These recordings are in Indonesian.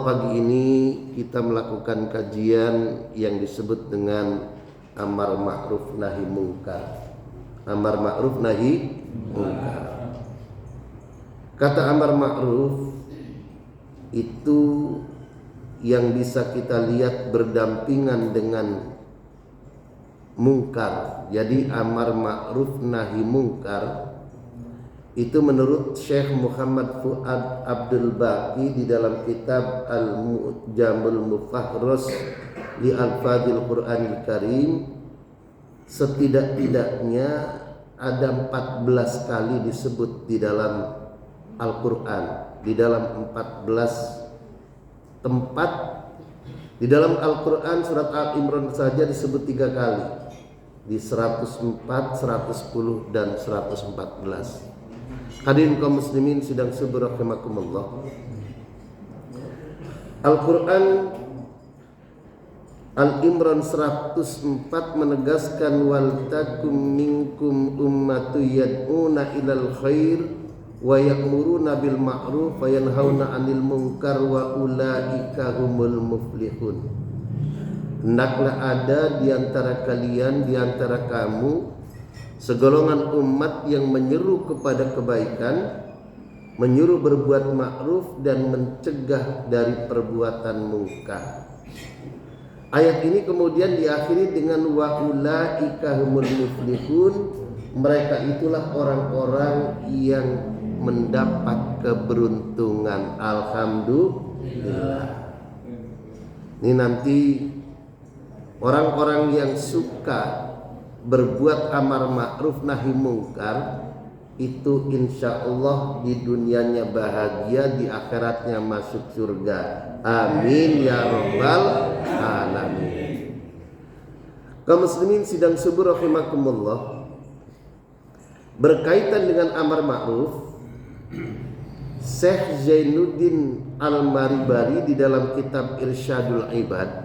Pagi ini kita melakukan kajian yang disebut dengan amar ma'ruf nahi mungkar. Amar ma'ruf nahi mungkar. Kata amar ma'ruf itu yang bisa kita lihat berdampingan dengan mungkar. Jadi amar ma'ruf nahi mungkar itu menurut Syekh Muhammad Fuad Abdul Baqi di dalam kitab Al-Mu'jamul Mufahros li Al-Fadil Quranil Karim, setidak-tidaknya ada 14 kali disebut di dalam Al-Quran. Di dalam 14 tempat di dalam Al-Quran surat Al-Imran saja disebut 3 kali, di 104, 110 dan 114. Hadirin kaum muslimin sidang subuh rahimakumullah. Al-Quran Al-Imran 104 menegaskan wal takum minkum ummatu yad'una ilal khair wa ya'muruna bil ma'ruf wa yanhauna 'anil munkar wa ulaika humul muflihun. Hendaklah ada di antara kalian, di antara kamu, segolongan umat yang menyeru kepada kebaikan, menyuruh berbuat ma'ruf dan mencegah dari perbuatan mungkar. Ayat ini kemudian diakhiri dengan wa ulaika humul muflihun. Mereka itulah orang-orang yang mendapat keberuntungan. Alhamdulillah. Ini nanti orang-orang yang suka berbuat amar ma'ruf nahi mungkar itu insya Allah di dunianya bahagia, di akhiratnya masuk surga. Amin ya rabbal alamin. Kaum muslimin sidang subuh rahimakumullah, berkaitan dengan amar ma'ruf, Syekh Zainuddin Al-Maribari di dalam kitab Irsyadul Ibad,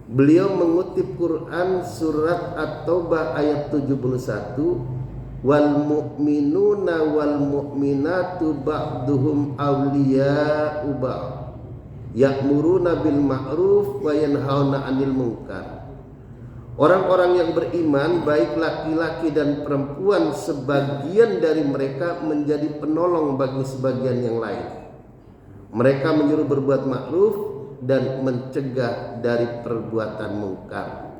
beliau mengutip Quran surat At-Taubah ayat 71, wal mu'minuna wal mu'minatu ba'duhum awliya'u ba'd ya'muruna bil ma'ruf wa yanhauna 'anil munkar. Orang-orang yang beriman, baik laki-laki dan perempuan, sebagian dari mereka menjadi penolong bagi sebagian yang lain. Mereka menyuruh berbuat ma'ruf dan mencegah dari perbuatan mungkar.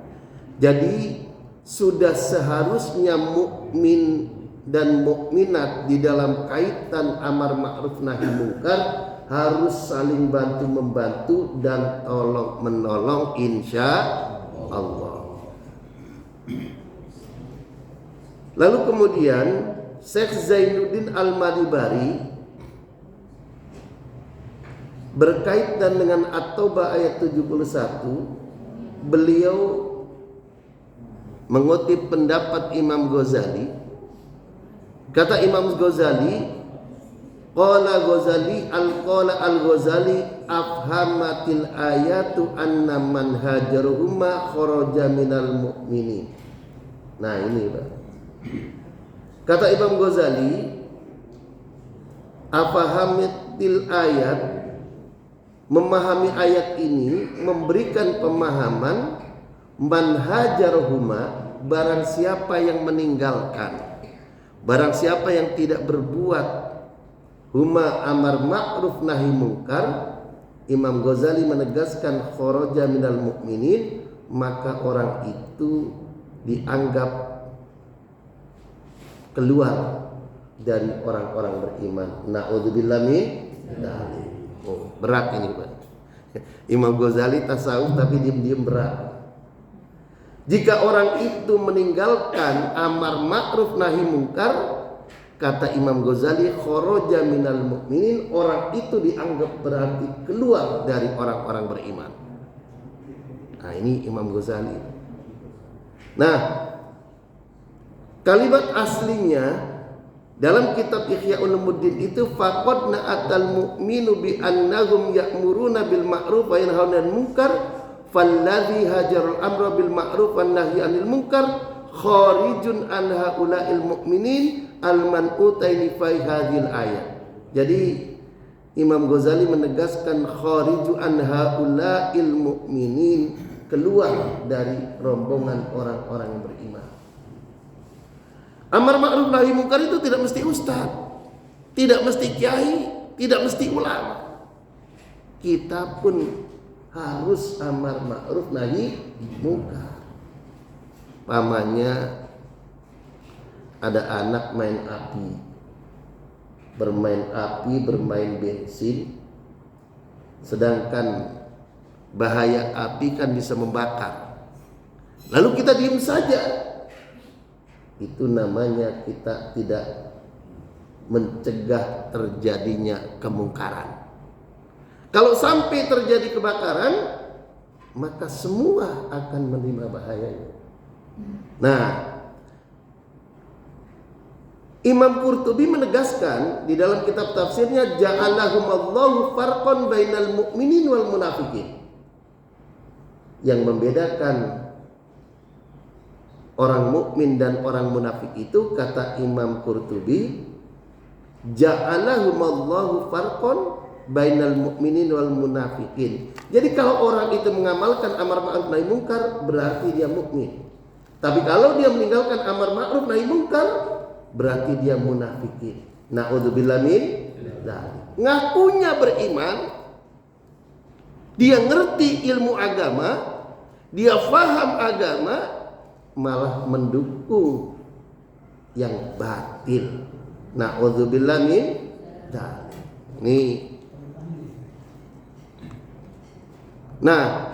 Jadi sudah seharusnya mukmin dan mukminat di dalam kaitan amar ma'ruf nahi mungkar harus saling bantu membantu dan tolong menolong insya Allah. Lalu kemudian Syekh Zainuddin Al-Maribari berkaitan dengan At-Taubah ayat 71, beliau mengutip pendapat Imam Ghazali. Kata Imam Ghazali, qala Ghazali al-qala al-Ghazali afhamatil ayatu anna man hajaruhuma kharaja minal mu'minin. Nah ini Pak, kata Imam Ghazali, afhamatil ayat, memahami ayat ini memberikan pemahaman man hajarhuma, barang siapa yang meninggalkan, barang siapa yang tidak berbuat huma amar ma'ruf nahi mungkar, Imam Ghazali menegaskan kharaja minal mu'minin, maka orang itu dianggap keluar dari orang-orang beriman. Na'udzubillah min dzalik. Oh, berat ini Pak. Imam Ghazali tasawuf tapi diam-diam berat. Jika orang itu meninggalkan amar ma'ruf nahi mungkar, kata Imam Ghazali, kharaja minal mu'minin, orang itu dianggap berarti keluar dari orang-orang beriman. Nah ini Imam Ghazali. Nah kalimat aslinya dalam kitab Ihya Ulumuddin itu faqad na'atal mu'minu bi annahum ya'muruna bil ma'ruf wa yanhauna 'anil munkar falladhi hajarul amra bil ma'ruf wan nahyi 'anil munkar kharijun an haula'il mu'minin al man'utaini fi hadhil ayat. Jadi Imam Ghazali menegaskan khariju an haula'il mu'minin, keluar dari rombongan orang-orang yang beriman. Amar ma'ruf nahi mungkar itu tidak mesti ustaz, tidak mesti kiai, tidak mesti ulama. Kita pun harus amar ma'ruf nahi mungkar. Pamannya ada anak main api, bermain bensin, sedangkan bahaya api kan bisa membakar. Lalu kita diam saja. Itu namanya kita tidak mencegah terjadinya kemungkaran. Kalau sampai terjadi kebakaran, maka semua akan menerima bahayanya. Nah, Imam Qurtubi menegaskan di dalam kitab tafsirnya, ja'alahumallahu farqan bainal mu'minin wal munafikin. Yang membedakan orang mukmin dan orang munafik itu, kata Imam Qurtubi, ja'alahumallahu farqan bainal mu'minin wal munafikin. Jadi kalau orang itu mengamalkan amar ma'ruf nahi mungkar, berarti dia mukmin. Tapi kalau dia meninggalkan amar ma'ruf nahi mungkar, berarti dia munafikin. Na'udzubillah min dzalik. Ngakunya beriman, dia ngerti ilmu agama, dia faham agama, malah mendukung yang batil. Na'udzubillah min dzalik. Nih. Nah,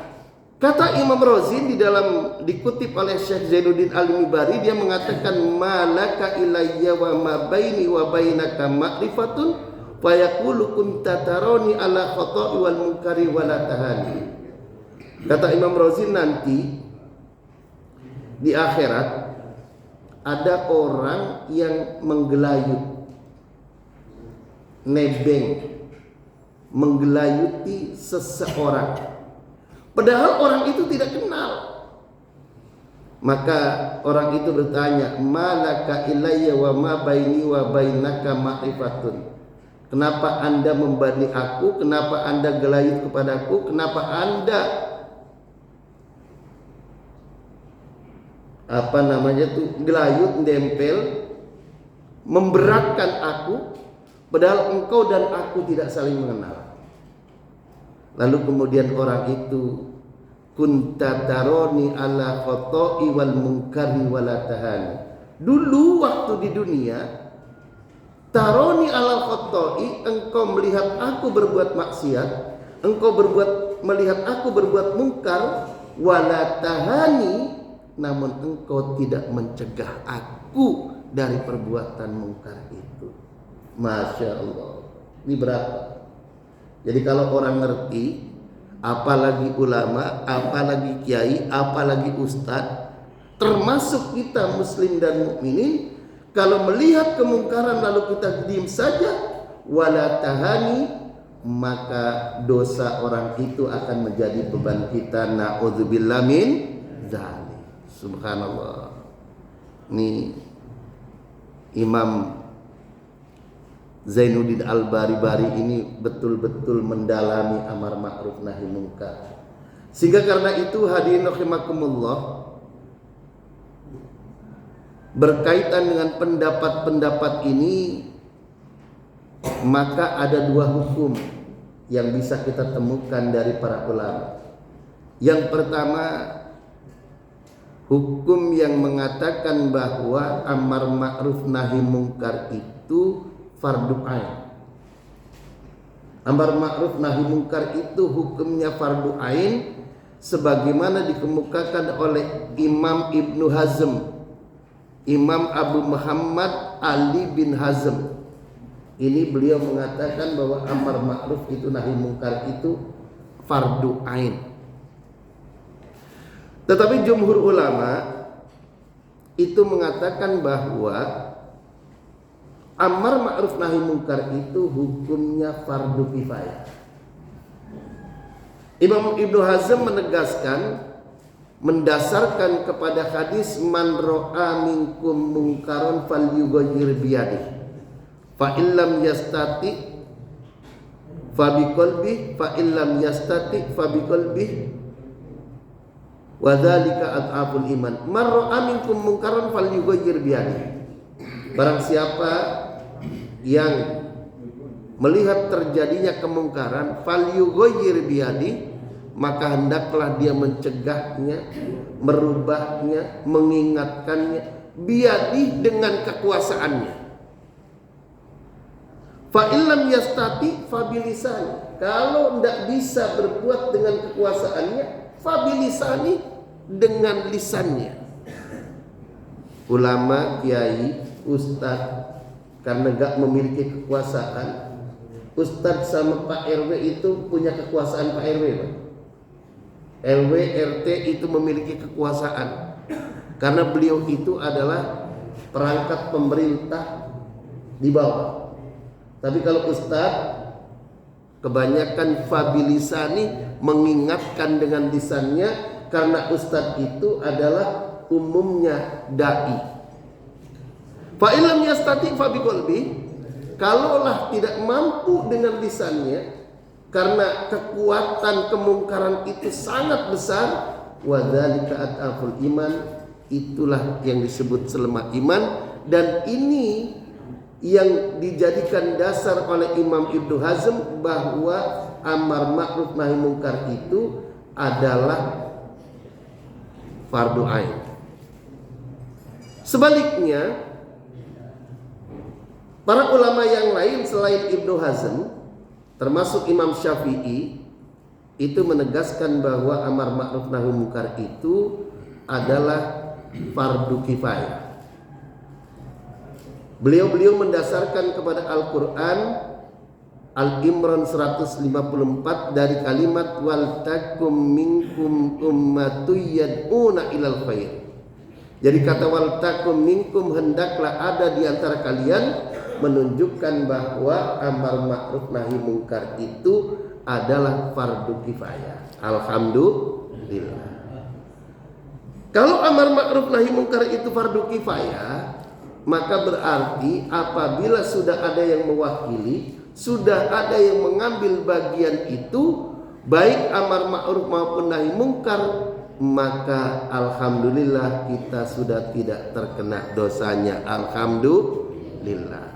kata Imam Rozin di dalam dikutip oleh Syekh Zainuddin Al-Mibari, dia mengatakan malaka ilayya wa ma baini wa bainaka ma'rifatun fa yaqulu kunta tarani ala khata'i wal munkari wa la tahani. Kata Imam Rozin, nanti di akhirat ada orang yang menggelayut, nebeng, menggelayuti seseorang, padahal orang itu tidak kenal. Maka orang itu bertanya, malaka ilayya wa ma baini wa bainaka ma'rifatun. Kenapa Anda membanding aku? Kenapa Anda gelayut kepadaku? Kenapa Anda gelayut, nempel, memberatkan aku, padahal engkau dan aku tidak saling mengenal. Lalu kemudian orang itu, kunta taroni ala khoto'i wal munkari wala tahani. Dulu waktu di dunia, taroni ala khoto'i, engkau melihat aku berbuat maksiat, engkau melihat aku berbuat mungkar, wala tahani, namun engkau tidak mencegah aku dari perbuatan mungkar itu. Masya Allah. Ini berapa? Jadi kalau orang ngerti, apalagi ulama, apalagi kiai, apalagi ustadz, termasuk kita muslim dan mukminin, kalau melihat kemungkaran lalu kita diam saja, wala tahani, maka dosa orang itu akan menjadi beban kita. Na'udzubillah min dzalik. Subhanallah. Ini Imam Zainuddin Al-Bari ini betul-betul mendalami amar ma'ruf nahi mungkar. Sehingga karena itu hadirin rahimakumullah, berkaitan dengan pendapat-pendapat ini, maka ada dua hukum yang bisa kita temukan dari para ulama. Yang pertama, hukum yang mengatakan bahwa amar ma'ruf nahi mungkar itu fardu ain. Amar ma'ruf nahi mungkar itu hukumnya fardu ain, sebagaimana dikemukakan oleh Imam Ibnu Hazm, Imam Abu Muhammad Ali bin Hazm. Ini beliau mengatakan bahwa amar ma'ruf itu nahi mungkar itu fardu ain. Tetapi jumhur ulama itu mengatakan bahwa amar ma'ruf nahi mungkar itu hukumnya fardu kifayah. Imam Ibnu Hazm menegaskan, mendasarkan kepada hadis man ra'a minkum mungkaron falyughayyir biyadihi fa illam yastati fa biqalbi, fa illam yastati fa biqalbi, wa dzalika adhaful iman. Man ra'a minkum munkaran falyughayyir biyadihi. Barang siapa yang melihat terjadinya kemungkaran, falyughayyir biyadihi, maka hendaklah dia mencegahnya, merubahnya, mengingatkannya biyadihi, dengan kekuasaannya. Fa illam yastati fa bilisani. Kalau tidak bisa berbuat dengan kekuasaannya, fa bilisani, dengan lisannya. Ulama, kiai, ustadz, karena gak memiliki kekuasaan, ustadz sama Pak RW itu punya kekuasaan. Pak RW, Pak RW, RT itu memiliki kekuasaan karena beliau itu adalah perangkat pemerintah di bawah. Tapi kalau ustadz, kebanyakan fabilisani, mengingatkan dengan lisannya, karena ustadz itu adalah umumnya dai. Fa illam yastati fa biqalbi, kalaulah tidak mampu dengan lisannya karena kekuatan kemungkaran itu sangat besar, wa dzalika at'aful iman, itulah yang disebut selemah iman. Dan ini yang dijadikan dasar oleh Imam Ibnu Hazm, bahwa amar ma'ruf nahi mungkar itu adalah fardu ain. Sebaliknya, para ulama yang lain selain Ibnu Hazm, termasuk Imam Syafi'i, itu menegaskan bahwa amar ma'ruf nahi mungkar itu adalah fardu kifayah. Beliau mendasarkan kepada Al-Quran, Al-Imran 154, dari kalimat wal takum minkum ummatu yad'una ilal khair. Jadi kata wal takum minkum, hendaklah ada di antara kalian, menunjukkan bahwa amar ma'ruf nahi mungkar itu adalah fardu kifayah. Alhamdulillah. Kalau amar ma'ruf nahi mungkar itu fardu kifayah, maka berarti apabila sudah ada yang mewakili, sudah ada yang mengambil bagian itu, baik amar ma'ruf maupun nahi mungkar, maka alhamdulillah kita sudah tidak terkena dosanya. Alhamdulillah.